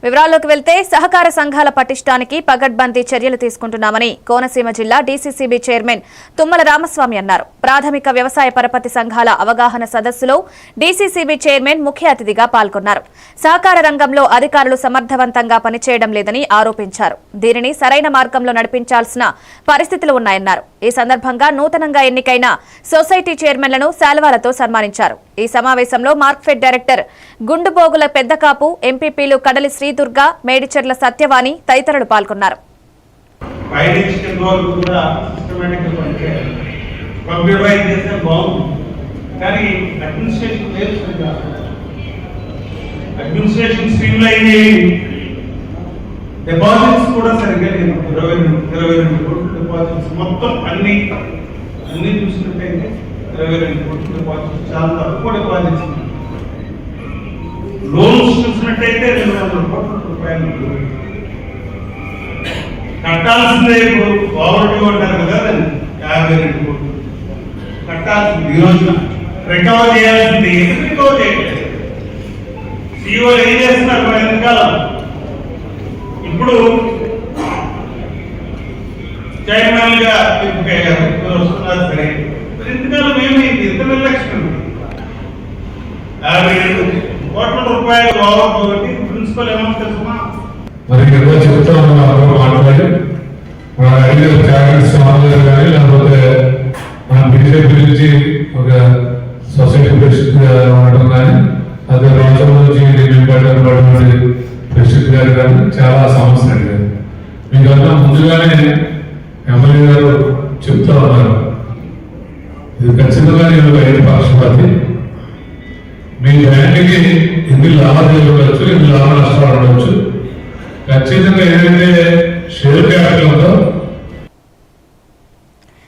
వివరాల్లోకి వెళ్తే సహకార సంఘాల పటిష్టానికి పగడ్బందీ చర్యలు తీసుకుంటున్నామని కోనసీమ జిల్లా డీసీసీబీ చైర్మన్ తుమ్మల రామస్వామి అన్నారు. ప్రాథమిక వ్యవసాయ పరపతి సంఘాల అవగాహన సదస్సులో డీసీసీబీ చైర్మన్ ముఖ్య అతిథిగా పాల్గొన్నారు. సహకార రంగంలో అధికారులు సమర్థవంతంగా పనిచేయడం లేదని ఆరోపించారు. దీనిని సరైన మార్గంలో నడిపించాల్సిన పరిస్థితులు ఉన్నాయన్నారు. ఈ సందర్భంగా నూతనంగా ఎన్నికైన సొసైటీ చైర్మన్లను శాల్వాలతో సన్మానించారు. ఈ సమావేశంలో మార్క్ఫెడ్ డైరెక్టర్ గుండుబోగుల పెద్దకాపు, ఎంపీపీలు కడలి శ్రీదుర్గ, మేడిచెర్ల సత్యవాణి తదితరులు పాల్గొన్నారు. డిపాజిట్స్ కూడా సరిగ్గా లేదు. 22 కోట్ల డిపాజిట్స్ మొత్తం అన్ని చూసినట్టయితే 22 కోట్ల డిపాజిట్స్ చాలా తక్కువ డిపాజిట్స్. లోన్స్ చూసినట్టయితే 200 కోట్ల రూపాయలు కట్టాల్సిందే. పవర్టీ ఉంటారు కదా, 52 కోట్లు కట్టాల్సింది. ఈ రోజున రికవర్ చేయాల్సింది రికవర్ చేయలేదు. సీఓ ఏం చేస్తున్నారు ఎంతకాలం? ఇప్పుడు చైర్మన్ గా వస్తున్నారు. సరే, ఇంతకాలం ఏమైంది? ఎంత నిర్లక్ష్యం? 57 కోట్ల రూపాయలు కాబట్టి ప్రిన్సిపల్ అమౌంట్ తెలుసుమా? మరి చెప్తా ఉన్నాం మాట్లాడి మన ఐదు జాగ్రత్త సమాధానం కానీ లేకపోతే మన బీజేపీ నుంచి ఒక సొసైటీ ప్రెసిడెంట్ ఉండడం కానీ అదే రాష్ట్రం నుంచి పడినటువంటి ప్రెసిడెంట్ గారు కానీ చాలా సమస్యలు అడిగారు. మీకన్నా ముందుగానే ఎమ్మెల్యే గారు చెప్తా ఉన్నారు, ఇది ఖచ్చితంగా నేను రైతు పక్షపాతి. మీ బ్యాంకుకి ఎన్ని లాభాలు ఉండొచ్చు, ఎన్ని లాభ నష్టాలు ఉండొచ్చు. ఖచ్చితంగా ఏదైతే షేర్ క్యాపిటల్